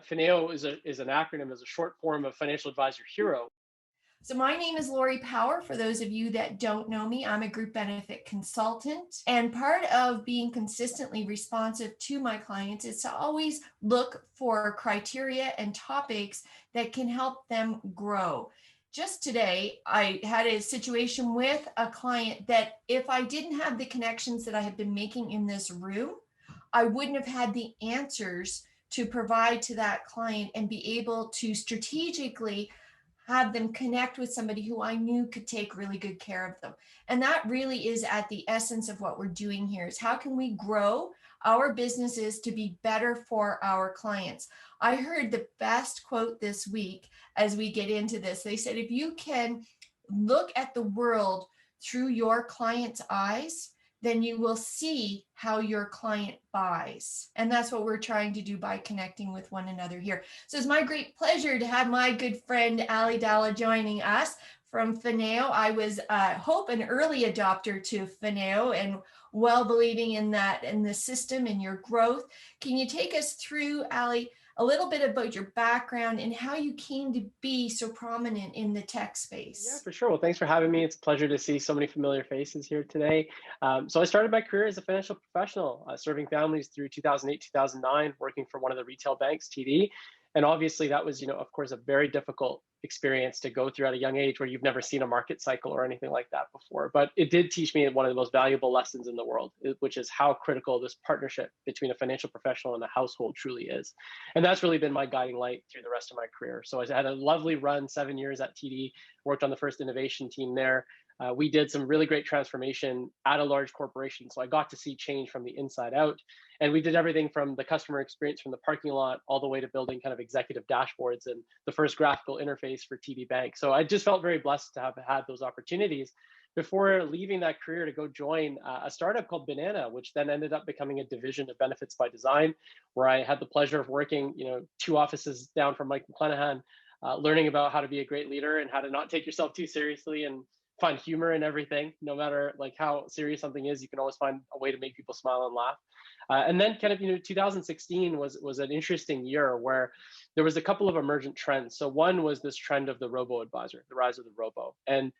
Finaeo is an acronym, is a short form of Financial Advisor Hero. So my name is Lori Power. For those of you that don't know me, I'm a group benefit consultant. And part of being consistently responsive to my clients is to always look for criteria and topics that can help them grow. Just today, I had a situation with a client that if I didn't have the connections that I have been making in this room, I wouldn't have had the answers to provide to that client and be able to strategically have them connect with somebody who I knew could take really good care of them. And that really is at the essence of what we're doing here is how can we grow our businesses to be better for our clients? I heard the best quote this week as we get into this. They said, if you can look at the world through your client's eyes, then you will see how your client buys. And that's what we're trying to do by connecting with one another here. So it's my great pleasure to have my good friend Aly Dhalla joining us from Finaeo. I was, hope, an early adopter to Finaeo and well believing in that, in the system and your growth. Can you take us through, Aly, a little bit about your background and how you came to be so prominent in the tech Yeah, space? for sure. Well, thanks for having me. It's a pleasure to see so many familiar faces here today. So I started my career as a financial professional, serving families through 2008, 2009, working for one of the retail banks, TD. And obviously that was, of course, a very difficult experience to go through at a young age where you've never seen a market cycle or anything like that before. But it did teach me one of the most valuable lessons in the world, which is how critical this partnership between a financial professional and a household truly is. And that's really been my guiding light through the rest of my career. So I had a lovely run, 7 years at TD, worked on the first innovation team there. We did some really great transformation at a large corporation. So I got to see change from the inside out. And we did everything from the customer experience from the parking lot all the way to building kind of executive dashboards and the first graphical interface for TD Bank. So I just felt very blessed to have had those opportunities before leaving that career to go join a startup called Banana, which then ended up becoming a division of Benefits by Design, where I had the pleasure of working, 2 offices down from Mike McClenahan, learning about how to be a great leader and how to not take yourself too seriously and find humor in everything. No matter like how serious something is, you can always find a way to make people smile and laugh. And then kind of 2016 was an interesting year where there was a couple of emergent trends. So one was this trend of the robo advisor, the rise of the robo. And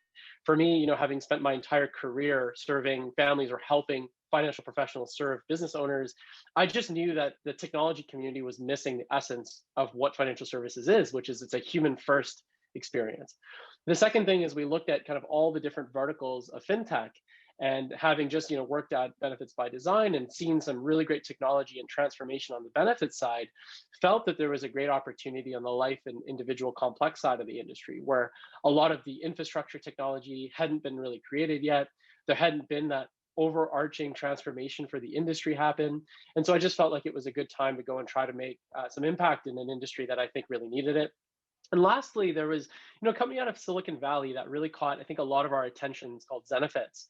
for me, having spent my entire career serving families or helping financial professionals serve business owners, I just knew that the technology community was missing the essence of what financial services is, which is it's a human first experience. The second thing is we looked at kind of all the different verticals of fintech, and having just worked at Benefits by Design and seen some really great technology and transformation on the benefits side, felt that there was a great opportunity on the life and individual complex side of the industry, where a lot of the infrastructure technology hadn't been really created yet. There hadn't been that overarching transformation for the industry happen. And so I just felt like it was a good time to go and try to make some impact in an industry that I think really needed it. And lastly, there was, a company out of Silicon Valley that really caught, I think, a lot of our attention. It's called Zenefits.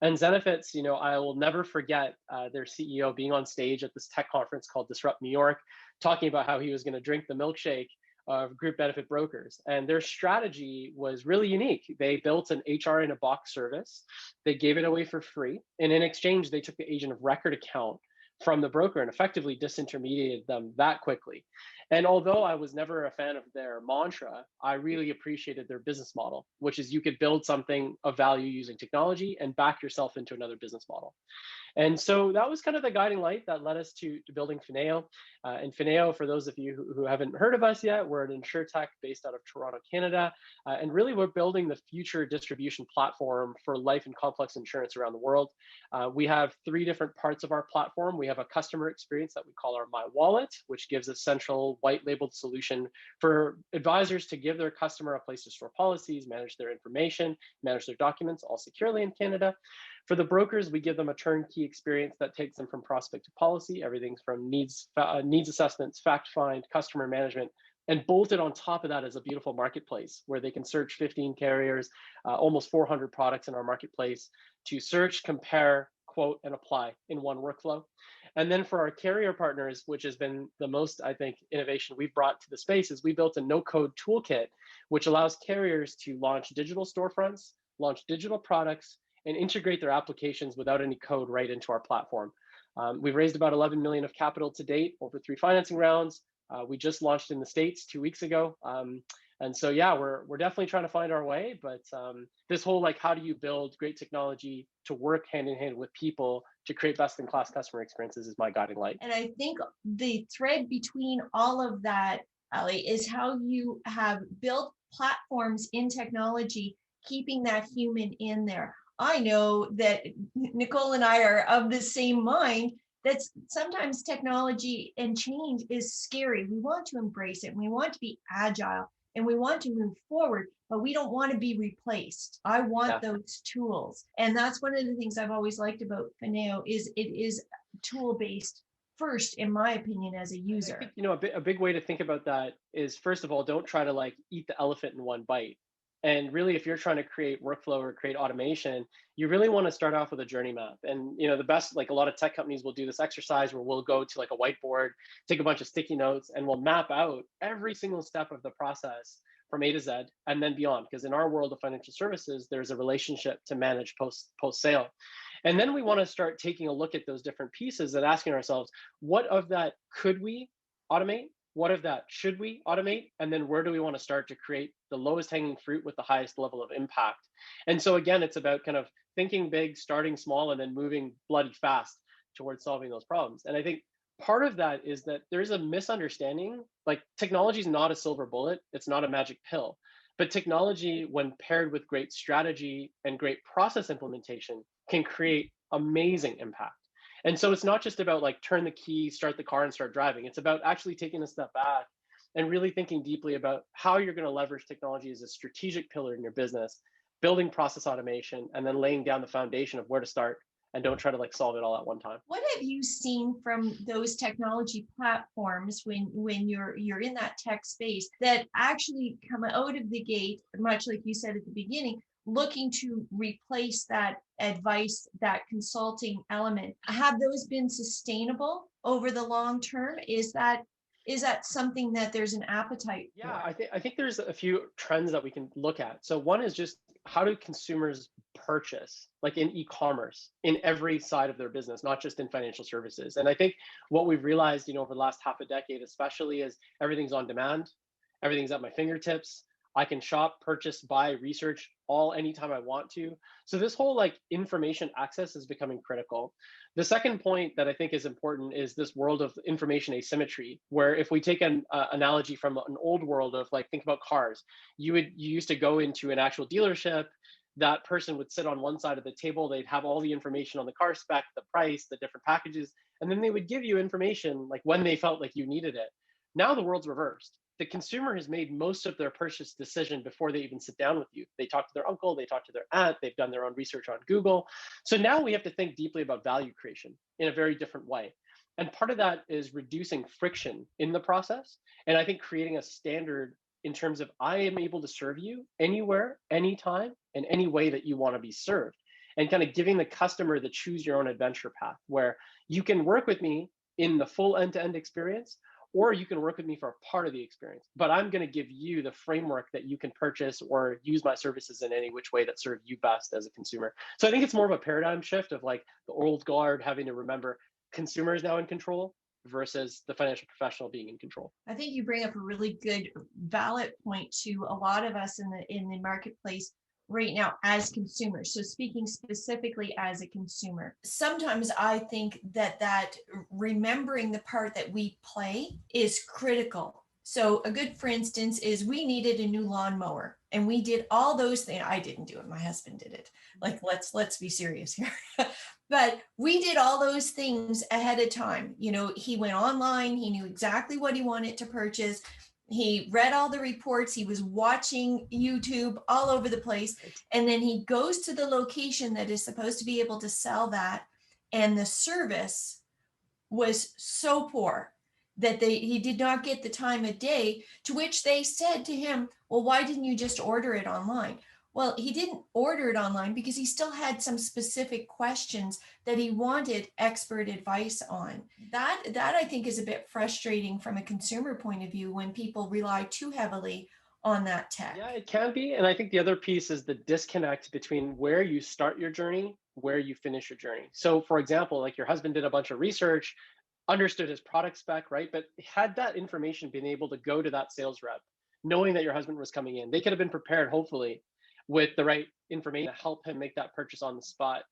And Zenefits, I will never forget their CEO being on stage at this tech conference called Disrupt New York, talking about how he was going to drink the milkshake of group benefit brokers. And their strategy was really unique. They built an HR in a box service. They gave it away for free. And in exchange, they took the agent of record account from the broker and effectively disintermediated them that quickly. And although I was never a fan of their mantra, I really appreciated their business model, which is you could build something of value using technology and back yourself into another business model. And so that was kind of the guiding light that led us to building Finaeo. And Finaeo, for those of you who haven't heard of us yet, we're an insurtech based out of Toronto, Canada. And really, we're building the future distribution platform for life and complex insurance around the world. We have 3 different parts of our platform. We have a customer experience that we call our My Wallet, which gives a central white labeled solution for advisors to give their customer a place to store policies, manage their information, manage their documents, all securely in Canada. For the brokers, we give them a turnkey experience that takes them from prospect to policy, everything from needs assessments, fact find, customer management, and bolted on top of that is a beautiful marketplace where they can search 15 carriers, almost 400 products in our marketplace to search, compare, quote, and apply in one workflow. And then for our carrier partners, which has been the most, I think, innovation we've brought to the space, is we built a no-code toolkit, which allows carriers to launch digital storefronts, launch digital products, and integrate their applications without any code right into our platform. We've raised about 11 million of capital to date over 3 financing rounds. We just launched in the States 2 weeks ago. And so, yeah, we're definitely trying to find our way. But this whole like, how do you build great technology to work hand in hand with people to create best in class customer experiences is my guiding light. And I think the thread between all of that, Ali, is how you have built platforms in technology, keeping that human in there. I know that Nicole and I are of the same mind that sometimes technology and change is scary. We want to embrace it. We want to be agile and we want to move forward, but we don't want to be replaced. I want those tools. And that's one of the things I've always liked about Finaeo is it is tool-based first, in my opinion, as a user. I think, a big way to think about that is, first of all, don't try to like eat the elephant in one bite. And really, if you're trying to create workflow or create automation, you really want to start off with a journey map. And the best, like a lot of tech companies will do this exercise where we'll go to like a whiteboard, take a bunch of sticky notes, and we'll map out every single step of the process from A to Z and then beyond. Because in our world of financial services, there's a relationship to manage post sale. And then we want to start taking a look at those different pieces and asking ourselves, what of that could we automate? What of that should we automate? And then where do we want to start to create the lowest hanging fruit with the highest level of impact? And so again, it's about kind of thinking big, starting small, and then moving bloody fast towards solving those problems. And I think part of that is that there's a misunderstanding, like technology is not a silver bullet, it's not a magic pill. But technology, when paired with great strategy and great process implementation, can create amazing impact. And so it's not just about like turn the key, start the car, and start driving. It's about actually taking a step back and really thinking deeply about how you're going to leverage technology as a strategic pillar in your business, building process automation, and then laying down the foundation of where to start. And don't try to like solve it all at one time. What have you seen from those technology platforms when you're in that tech space that actually come out of the gate, much like you said at the beginning, looking to replace that advice, that consulting element? Have those been sustainable over the long term? Is that something that there's an appetite for? Yeah, I think there's a few trends that we can look at. So one is just how do consumers purchase, like in e-commerce, in every side of their business, not just in financial services. And I think what we've realized, over the last half a decade, especially, is everything's on demand, everything's at my fingertips. I can shop, purchase, buy, research all anytime I want to. So this whole like information access is becoming critical. The second point that I think is important is this world of information asymmetry, where if we take an analogy from an old world of like, think about cars, you used to go into an actual dealership. That person would sit on one side of the table. They'd have all the information on the car spec, the price, the different packages, and then they would give you information like when they felt like you needed it. Now the world's reversed. The consumer has made most of their purchase decision before they even sit down with you. They talk to their uncle, they talk to their aunt, they've done their own research on Google. So now we have to think deeply about value creation in a very different way. And part of that is reducing friction in the process. And I think creating a standard in terms of I am able to serve you anywhere, anytime, in any way that you want to be served. And kind of giving the customer the choose your own adventure path where you can work with me in the full end-to-end experience, or you can work with me for a part of the experience. But I'm going to give you the framework that you can purchase or use my services in any which way that serve you best as a consumer. So I think it's more of a paradigm shift of like the old guard having to remember consumer is now in control versus the financial professional being in control. I think you bring up a really good, valid point to a lot of us in the marketplace right now as consumers. So speaking specifically as a consumer, sometimes I think that remembering the part that we play is critical. So a good, for instance, is we needed a new lawnmower and we did all those things. I didn't do it. My husband did it. Like, let's be serious here. But we did all those things ahead of time. He went online, he knew exactly what he wanted to purchase. He read all the reports, he was watching YouTube all over the place. And then he goes to the location that is supposed to be able to sell that. And the service was so poor that he did not get the time of day, to which they said to him, well, why didn't you just order it online? Well, he didn't order it online because he still had some specific questions that he wanted expert advice on. That I think is a bit frustrating from a consumer point of view when people rely too heavily on that tech. Yeah, it can be. And I think the other piece is the disconnect between where you start your journey, where you finish your journey. So for example, like your husband did a bunch of research, understood his product spec, right? But had that information been able to go to that sales rep, knowing that your husband was coming in, they could have been prepared, hopefully, with the right information to help him make that purchase on the spot,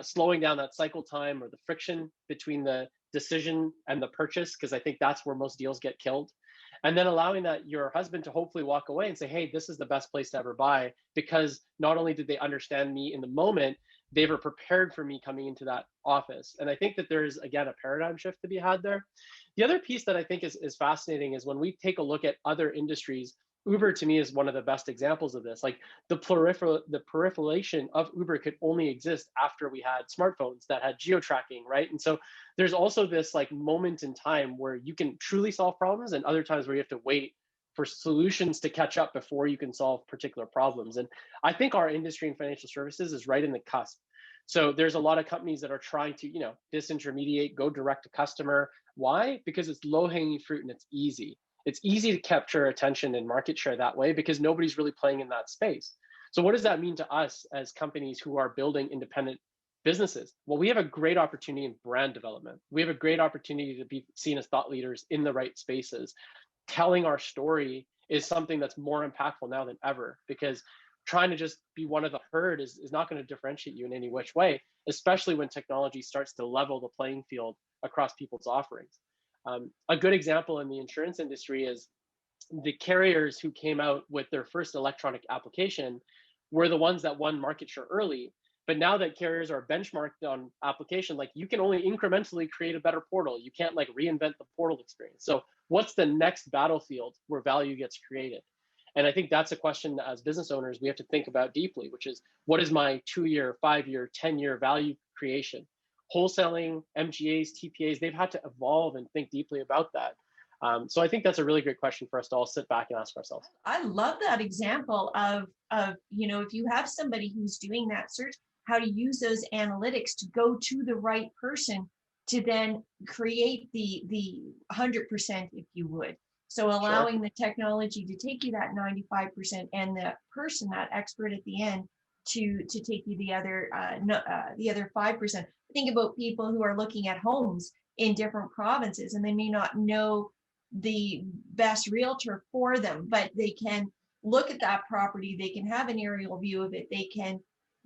slowing down that cycle time or the friction between the decision and the purchase, because I think that's where most deals get killed. And then allowing that your husband to hopefully walk away and say, hey, this is the best place to ever buy, because not only did they understand me in the moment, they were prepared for me coming into that office. And I think that there's, again, a paradigm shift to be had there. The other piece that I think is fascinating is when we take a look at other industries. Uber to me is one of the best examples of this. Like the proliferation of Uber could only exist after we had smartphones that had geo tracking, right? And so there's also this like moment in time where you can truly solve problems, and other times where you have to wait for solutions to catch up before you can solve particular problems. And I think our industry in financial services is right in the cusp. So there's a lot of companies that are trying to, disintermediate, go direct to customer. Why? Because it's low hanging fruit and it's easy. It's easy to capture attention and market share that way because nobody's really playing in that space. So what does that mean to us as companies who are building independent businesses? Well, we have a great opportunity in brand development. We have a great opportunity to be seen as thought leaders in the right spaces. Telling our story is something that's more impactful now than ever, because trying to just be one of the herd is not going to differentiate you in any which way, especially when technology starts to level the playing field across people's offerings. A good example in the insurance industry is the carriers who came out with their first electronic application were the ones that won market share early. But now that carriers are benchmarked on application, like you can only incrementally create a better portal. You can't like reinvent the portal experience. So what's the next battlefield where value gets created? And I think that's a question that as business owners, we have to think about deeply, which is what is my 2-year, 5-year, 10-year value creation? Wholesaling, MGAs, TPAs, they've had to evolve and think deeply about that. So I think that's a really great question for us to all sit back and ask ourselves. I love that example of if you have somebody who's doing that search, how to use those analytics to go to the right person to then create the 100%, if you would. So allowing the technology to take you that 95% and the person, that expert at the end, to take you the other 5%. Think about people who are looking at homes in different provinces, and they may not know the best realtor for them, but they can look at that property, they can have an aerial view of it, they can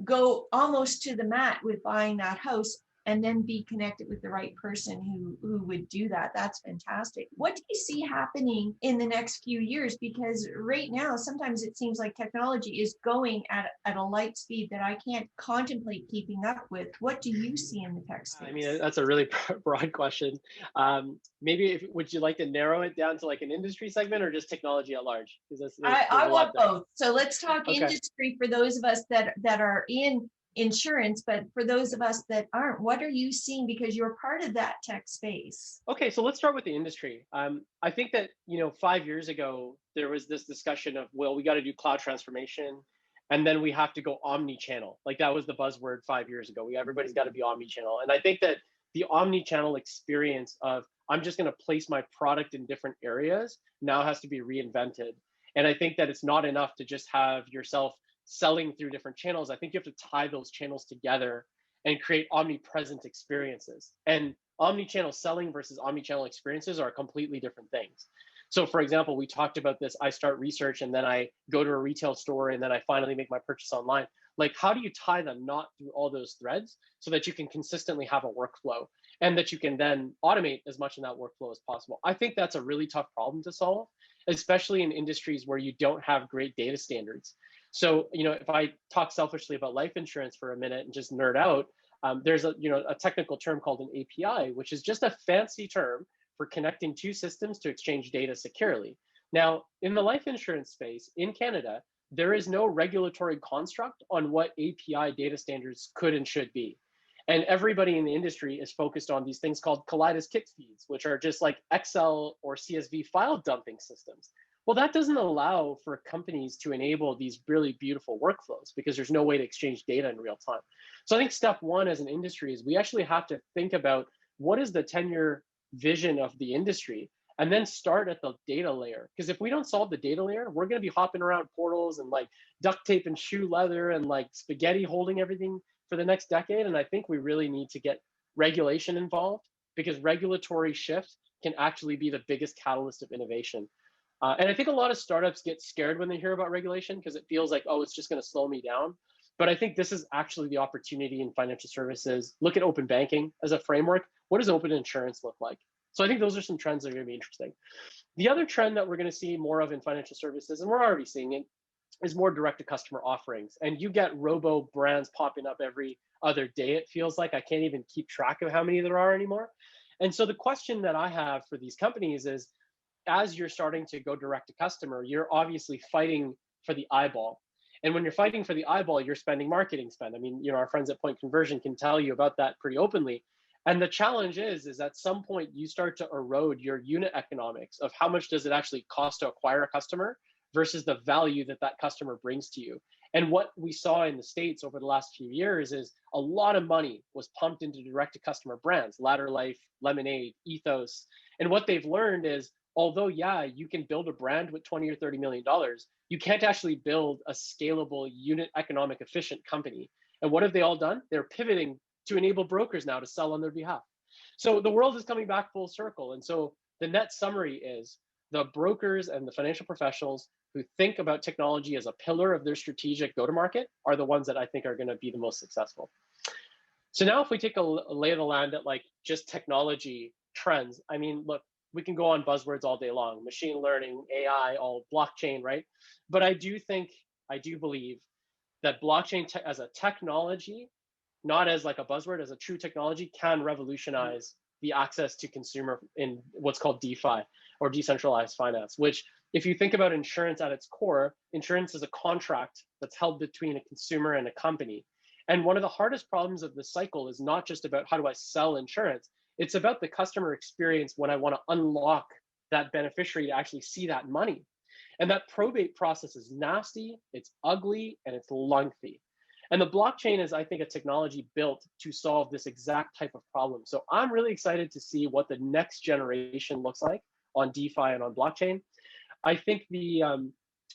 go almost to the mat with buying that house, and then be connected with the right person who would do that. That's fantastic. What do you see happening in the next few years? Because right now, sometimes it seems like technology is going at a light speed that I can't contemplate keeping up with. What do you see in the tech space? I mean, that's a really broad question. Maybe would you like to narrow it down to like an industry segment or just technology at large? Because I want both. So let's talk industry for those of us that are in insurance, but for those of us that aren't, what are you seeing, because you're part of that tech space? Okay, so let's start with the industry. I think that 5 years ago there was this discussion of, well, we got to do cloud transformation, and then we have to go omni-channel. Like that was the buzzword 5 years ago. Everybody's got to be omni-channel, and I think that the omni-channel experience of I'm just going to place my product in different areas now has to be reinvented. And I think that it's not enough to just have yourself selling through different channels. I think you have to tie those channels together and create omnipresent experiences. And omni-channel selling versus omni-channel experiences are completely different things. So for example, we talked about this, I start research and then I go to a retail store and then I finally make my purchase online. Like, how do you tie the knot through all those threads so that you can consistently have a workflow and that you can then automate as much in that workflow as possible? I think that's a really tough problem to solve, especially in industries where you don't have great data standards. So, if I talk selfishly about life insurance for a minute and just nerd out, there's a technical term called an API, which is just a fancy term for connecting two systems to exchange data securely. Now, in the life insurance space in Canada, there is no regulatory construct on what API data standards could and should be. And everybody in the industry is focused on these things called Kaleidos kick feeds, which are just like Excel or CSV file dumping systems. Well, that doesn't allow for companies to enable these really beautiful workflows because there's no way to exchange data in real time. So I think step one as an industry is we actually have to think about what is the 10-year vision of the industry and then start at the data layer. Because if we don't solve the data layer, we're going to be hopping around portals and like duct tape and shoe leather and like spaghetti holding everything for the next decade. And I think we really need to get regulation involved, because regulatory shift can actually be the biggest catalyst of innovation. And I think a lot of startups get scared when they hear about regulation because it feels like, oh, it's just going to slow me down. But I think this is actually the opportunity in financial services. Look at open banking as a framework. What does open insurance look like? So I think those are some trends that are going to be interesting. The other trend that we're going to see more of in financial services, and we're already seeing it, is more direct to customer offerings. And you get robo brands popping up every other day, it feels like. I can't even keep track of how many there are anymore. And so the question that I have for these companies is, as you're starting to go direct to customer, you're obviously fighting for the eyeball. And when you're fighting for the eyeball, you're spending marketing spend. I mean, our friends at Point Conversion can tell you about that pretty openly. And the challenge is at some point you start to erode your unit economics of how much does it actually cost to acquire a customer versus the value that that customer brings to you. And what we saw in the States over the last few years is a lot of money was pumped into direct to customer brands, Ladder Life, Lemonade, Ethos. And what they've learned is, although, yeah, you can build a brand with 20 or $30 million, you can't actually build a scalable, unit economic efficient company. And what have they all done? They're pivoting to enable brokers now to sell on their behalf. So the world is coming back full circle. And so the net summary is the brokers and the financial professionals who think about technology as a pillar of their strategic go-to-market are the ones that I think are going to be the most successful. So now if we take a lay of the land at like just technology trends, I mean, look, we can go on buzzwords all day long, machine learning, AI, all blockchain, right? But I do believe that blockchain as a technology, not as like a buzzword, as a true technology, can revolutionize the access to consumer in what's called DeFi or decentralized finance, which if you think about insurance at its core, insurance is a contract that's held between a consumer and a company. And one of the hardest problems of this cycle is not just about how do I sell insurance, it's about the customer experience when I want to unlock that beneficiary to actually see that money. And that probate process is nasty, it's ugly, and it's lengthy. And the blockchain is, I think, a technology built to solve this exact type of problem. So I'm really excited to see what the next generation looks like on DeFi and on blockchain. I think the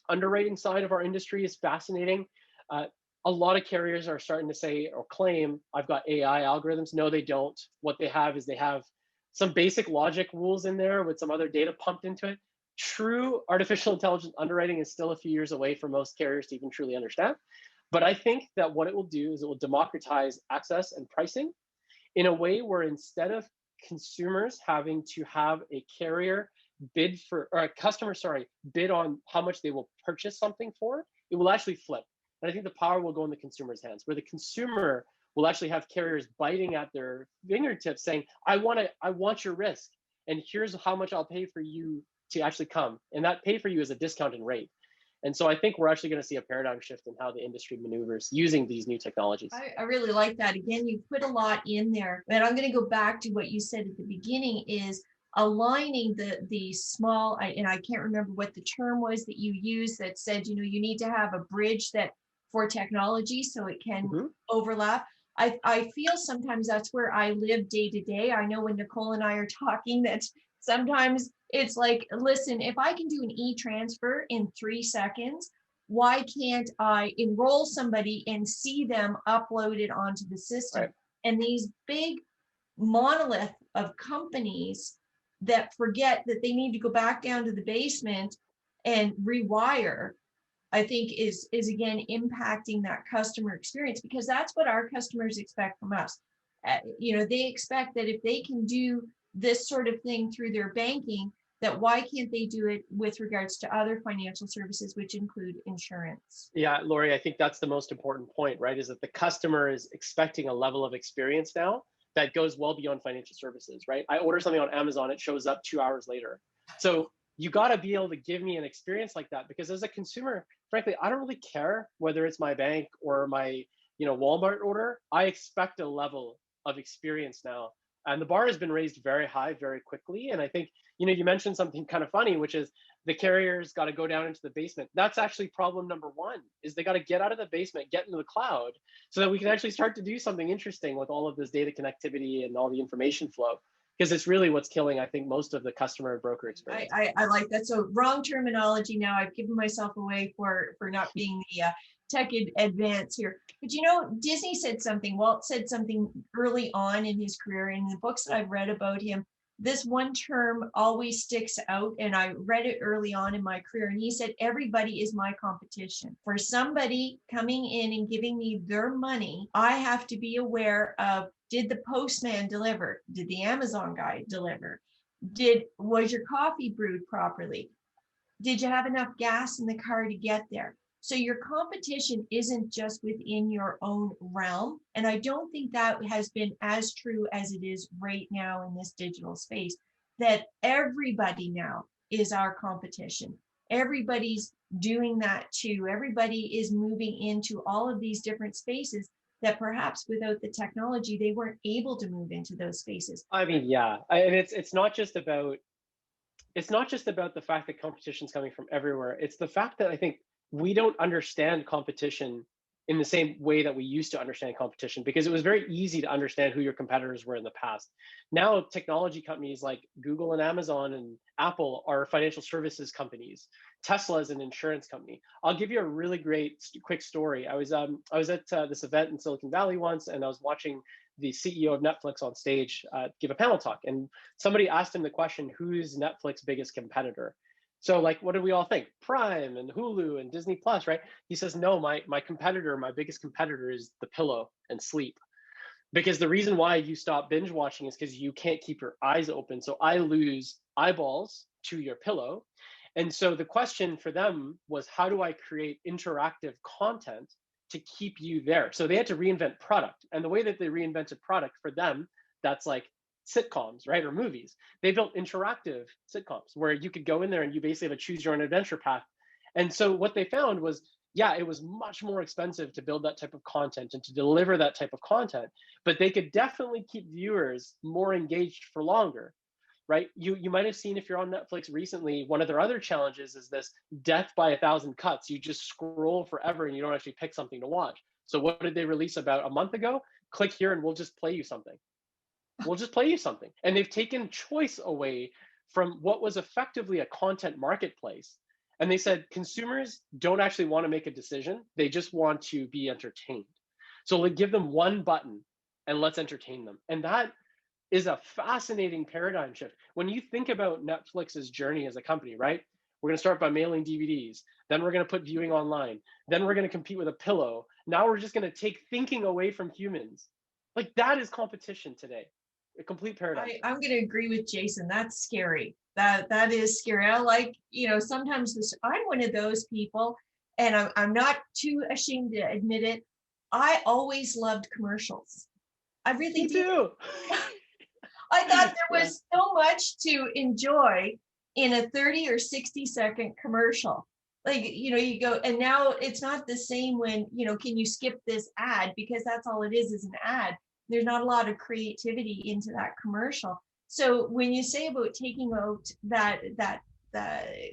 underwriting side of our industry is fascinating. A lot of carriers are starting to say or claim, I've got AI algorithms. No, they don't. What they have is they have some basic logic rules in there with some other data pumped into it. True artificial intelligence underwriting is still a few years away for most carriers to even truly understand. But I think that what it will do is it will democratize access and pricing in a way where instead of consumers having to have a carrier bid for, or a customer, sorry, bid on how much they will purchase something for, it will actually flip. And I think the power will go in the consumer's hands, where the consumer will actually have carriers biting at their fingertips saying, I want your risk, and here's how much I'll pay for you to actually come. And that pay for you is a discounted rate. And so I think we're actually going to see a paradigm shift in how the industry maneuvers using these new technologies. I really like that. Again, you put a lot in there, but I'm going to go back to what you said at the beginning is aligning the small, and I can't remember what the term was that you used that said, you need to have a bridge that for technology so it can overlap. I feel sometimes that's where I live day to day. I know when Nicole and I are talking that sometimes it's like, listen, if I can do an e-transfer in 3 seconds, why can't I enroll somebody and see them uploaded onto the system? Right. And these big monolith of companies that forget that they need to go back down to the basement and rewire, I think is again impacting that customer experience, because that's what our customers expect from us. They expect that if they can do this sort of thing through their banking, that why can't they do it with regards to other financial services, which include insurance? Yeah, Lori, I think that's the most important point, right? Is that the customer is expecting a level of experience now that goes well beyond financial services, right? I order something on Amazon, it shows up 2 hours later. So you got to be able to give me an experience like that, because as a consumer, frankly, I don't really care whether it's my bank or my Walmart order. I expect a level of experience now. And the bar has been raised very high very quickly. And I think, you mentioned something kind of funny, which is the carriers got to go down into the basement. That's actually problem number one, is they got to get out of the basement, get into the cloud, so that we can actually start to do something interesting with all of this data connectivity and all the information flow. Because it's really what's killing, I think, most of the customer and broker experience. I like that. So wrong terminology now. I've given myself away for not being advance here. But you know, Disney said something, Walt said something early on in his career. In the books that I've read about him, this one term always sticks out, and I read it early on in my career. And he said, everybody is my competition. For somebody coming in and giving me their money, I have to be aware of, did the postman deliver? Did the Amazon guy deliver? Was your coffee brewed properly? Did you have enough gas in the car to get there? So your competition isn't just within your own realm. And I don't think that has been as true as it is right now in this digital space, that everybody now is our competition. Everybody's doing that too. Everybody is moving into all of these different spaces that perhaps without the technology, they weren't able to move into those spaces. I mean, yeah, and it's not just about the fact that competition's coming from everywhere. It's the fact that I think we don't understand competition in the same way that we used to understand competition, because it was very easy to understand who your competitors were in the past. Now, technology companies like Google and Amazon and Apple are financial services companies. Tesla is an insurance company. I'll give you a really great quick story. I was at this event in Silicon Valley once, and I was watching the CEO of Netflix on stage give a panel talk, and somebody asked him the question, who's Netflix's biggest competitor? So like, what do we all think? Prime and Hulu and Disney Plus, right? He says, no, my biggest competitor is the pillow and sleep. Because the reason why you stop binge watching is because you can't keep your eyes open. So I lose eyeballs to your pillow. And so the question for them was, how do I create interactive content to keep you there? So they had to reinvent product. And the way that they reinvented product for them, that's like sitcoms, right? Or movies. They built interactive sitcoms where you could go in there and you basically have a choose your own adventure path. And so what they found was, yeah, it was much more expensive to build that type of content and to deliver that type of content, but they could definitely keep viewers more engaged for longer, right? You might have seen, if you're on Netflix recently, one of their other challenges is this death by 1,000 cuts. You just scroll forever and you don't actually pick something to watch. So what did they release about a month ago? Click here and we'll just play you something. We'll just play you something. And they've taken choice away from what was effectively a content marketplace. And they said consumers don't actually want to make a decision. They just want to be entertained. So like, give them one button and let's entertain them. And that is a fascinating paradigm shift. When you think about Netflix's journey as a company, right? We're going to start by mailing DVDs. Then we're going to put viewing online. Then we're going to compete with a pillow. Now we're just going to take thinking away from humans. Like, that is competition today. A complete paradigm. I'm going to agree with Jason. That's scary. That is scary. I like, sometimes I'm one of those people, and I'm not too ashamed to admit it. I always loved commercials. I really Me did. too. I thought there was so much to enjoy in a 30 or 60-second commercial. Like, you go, and now it's not the same when, can you skip this ad? Because that's all it is an ad. There's not a lot of creativity into that commercial. So when you say about taking out that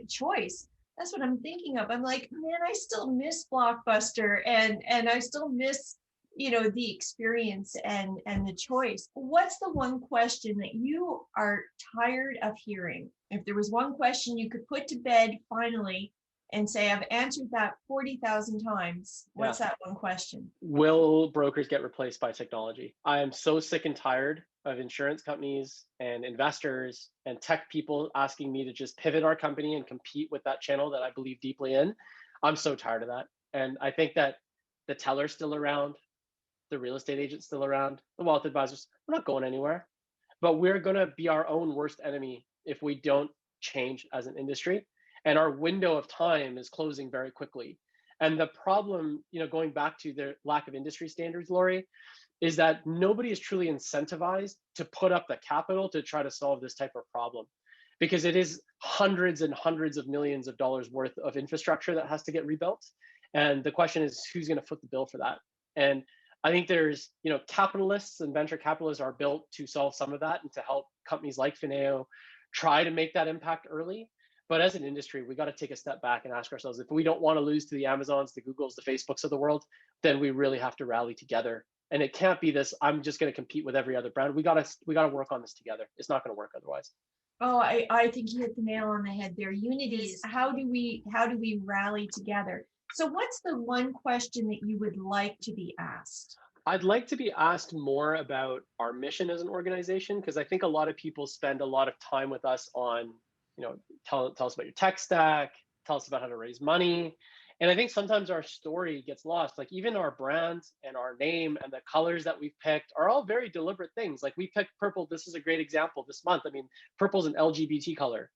choice, that's what I'm thinking of. I'm like, man, I still miss Blockbuster, and I still miss, the experience and the choice. What's the one question that you are tired of hearing? If there was one question you could put to bed finally and say, I've answered that 40,000 times, what's that one question? Will brokers get replaced by technology? I am so sick and tired of insurance companies and investors and tech people asking me to just pivot our company and compete with that channel that I believe deeply in. I'm so tired of that. And I think that the teller's still around, the real estate agent's still around, the wealth advisors, we're not going anywhere. But we're going to be our own worst enemy if we don't change as an industry. And our window of time is closing very quickly. And the problem, going back to the lack of industry standards, Lori, is that nobody is truly incentivized to put up the capital to try to solve this type of problem, because it is hundreds and hundreds of millions of dollars worth of infrastructure that has to get rebuilt. And the question is, who's going to foot the bill for that? And I think there's, capitalists and venture capitalists are built to solve some of that and to help companies like Finaeo try to make that impact early. But as an industry, we got to take a step back and ask ourselves, if we don't want to lose to the Amazons, the Googles, the Facebooks of the world, then we really have to rally together. And it can't be this, I'm just going to compete with every other brand. We got to work on this together. It's not going to work otherwise. Oh, I think you hit the nail on the head there. Unity is, how do we rally together? So what's the one question that you would like to be asked? I'd like to be asked more about our mission as an organization, because I think a lot of people spend a lot of time with us on, tell us about your tech stack, tell us about how to raise money. And I think sometimes our story gets lost. Like even our brand and our name and the colors that we've picked are all very deliberate things. Like we picked purple. This is a great example this month. I mean, purple is an LGBT color,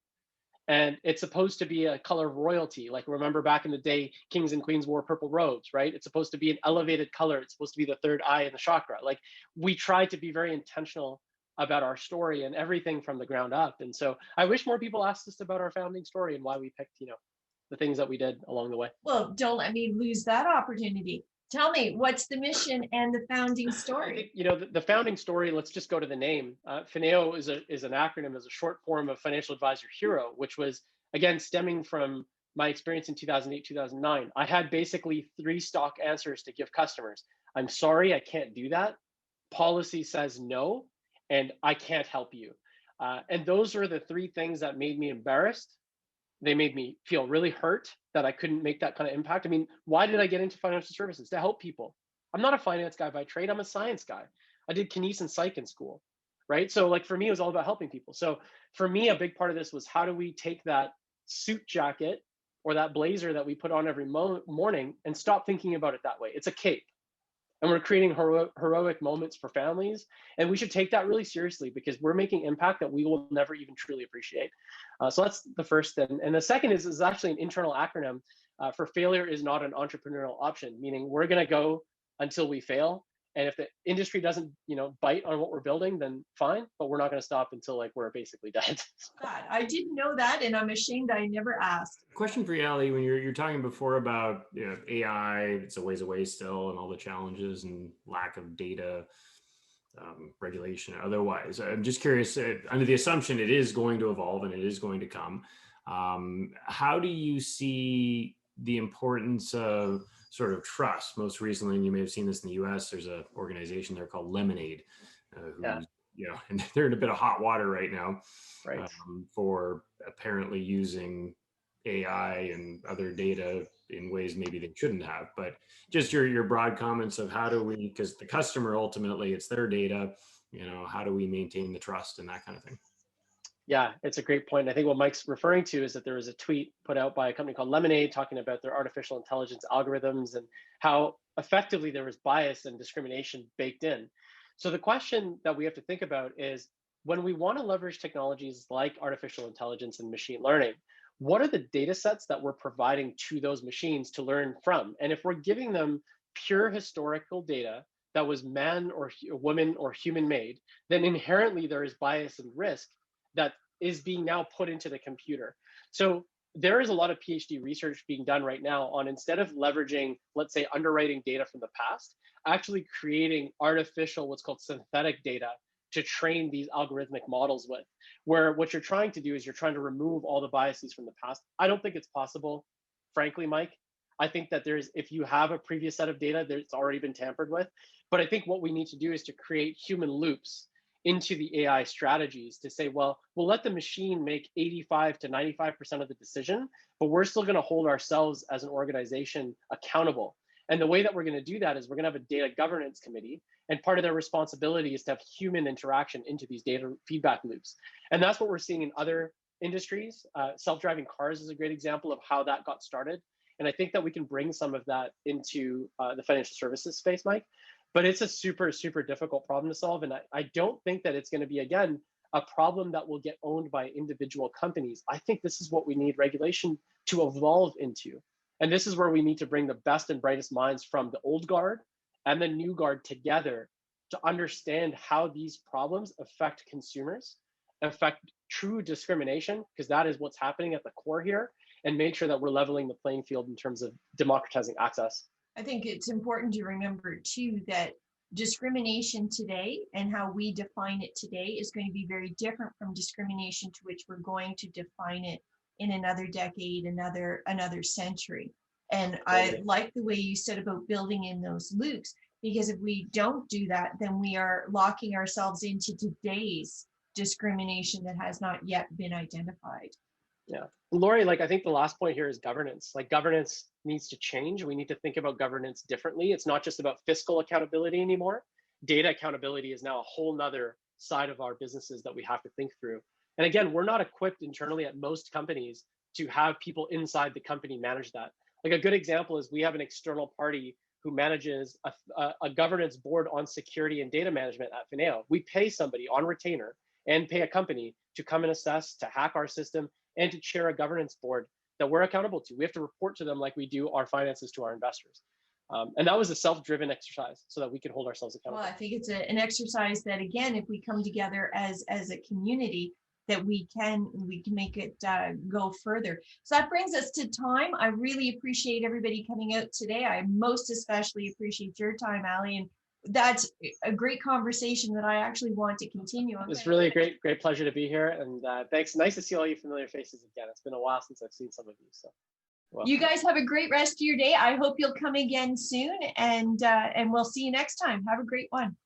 and it's supposed to be a color of royalty. Like remember back in the day, kings and queens wore purple robes, right? It's supposed to be an elevated color. It's supposed to be the third eye in the chakra. Like we try to be very intentional about our story and everything from the ground up. And so I wish more people asked us about our founding story and why we picked, the things that we did along the way. Well, don't let me lose that opportunity. Tell me, what's the mission and the founding I story? think, the founding story, let's just go to the name. Finaeo is an acronym, is a short form of Financial Advisor Hero, which was, again, stemming from my experience in 2008, 2009. I had basically three stock answers to give customers. I'm sorry, I can't do that. Policy says no, and I can't help you. And those are the three things that made me embarrassed. They made me feel really hurt that I couldn't make that kind of impact. I mean, why did I get into financial services? To help people. I'm not a finance guy by trade. I'm a science guy. I did kines and psych in school, right? So like for me, it was all about helping people. So for me, a big part of this was how do we take that suit jacket or that blazer that we put on every morning and stop thinking about it that way? It's a cape. And we're creating heroic moments for families, and we should take that really seriously because we're making impact that we will never even truly appreciate. So that's the first thing. And the second is actually an internal acronym for failure is not an entrepreneurial option, meaning we're going to go until we fail. And if the industry doesn't, bite on what we're building, then fine, but we're not going to stop until like we're basically dead. God, I didn't know that, and I'm ashamed I never asked. Question for you, Aly, when you're talking before about AI, it's a ways away still, and all the challenges and lack of data regulation otherwise. I'm just curious, under the assumption it is going to evolve and it is going to come, how do you see the importance of sort of trust? Most recently, and you may have seen this in the US, there's an organization there called Lemonade, and they're in a bit of hot water right now, Right. For apparently using AI and other data in ways maybe they shouldn't have. But just your broad comments of how do we, because the customer ultimately it's their data, how do we maintain the trust and that kind of thing? Yeah, it's a great point. I think what Mike's referring to is that there was a tweet put out by a company called Lemonade talking about their artificial intelligence algorithms and how effectively there was bias and discrimination baked in. So the question that we have to think about is when we want to leverage technologies like artificial intelligence and machine learning, what are the data sets that we're providing to those machines to learn from? And if we're giving them pure historical data that was man or woman or human made, then inherently there is bias and risk that is being now put into the computer. So there is a lot of PhD research being done right now on, instead of leveraging, let's say, underwriting data from the past, actually creating artificial, what's called synthetic data to train these algorithmic models with, where what you're trying to do is you're trying to remove all the biases from the past. I don't think it's possible, frankly, Mike. I think that if you have a previous set of data, it's already been tampered with. But I think what we need to do is to create human loops into the AI strategies to say, well, we'll let the machine make 85 to 95% of the decision, but we're still going to hold ourselves as an organization accountable. And the way that we're going to do that is we're going to have a data governance committee, and part of their responsibility is to have human interaction into these data feedback loops. And that's what we're seeing in other industries. Self-driving cars is a great example of how that got started. And I think that we can bring some of that into the financial services space, Mike. But it's a super, super difficult problem to solve. And I don't think that it's going to be, again, a problem that will get owned by individual companies. I think this is what we need regulation to evolve into. And this is where we need to bring the best and brightest minds from the old guard and the new guard together to understand how these problems affect consumers, affect true discrimination, because that is what's happening at the core here, and make sure that we're leveling the playing field in terms of democratizing access. I think it's important to remember too that discrimination today and how we define it today is going to be very different from discrimination to which we're going to define it in another decade, another century. And I like the way you said about building in those loops, because if we don't do that, then we are locking ourselves into today's discrimination that has not yet been identified. Yeah. Lori, like I think the last point here is governance. Like governance needs to change. We need to think about governance differently. It's not just about fiscal accountability anymore. Data accountability is now a whole nother side of our businesses that we have to think through. And again, we're not equipped internally at most companies to have people inside the company manage that. Like a good example is we have an external party who manages a governance board on security and data management at Finaeo. We pay somebody on retainer and pay a company to come and assess, to hack our system, and to chair a governance board that we're accountable to. We have to report to them like we do our finances to our investors. And that was a self-driven exercise so that we can hold ourselves accountable. Well, I think it's an exercise that, again, if we come together as a community, that we can make it go further. So that brings us to time. I really appreciate everybody coming out today. I most especially appreciate your time, Aly, and that's a great conversation that I actually want to continue. It's really a great pleasure to be here, and thanks. Nice to see all you familiar faces again. It's been a while since I've seen some of you. So, welcome. You guys have a great rest of your day. I hope you'll come again soon, and we'll see you next time. Have a great one.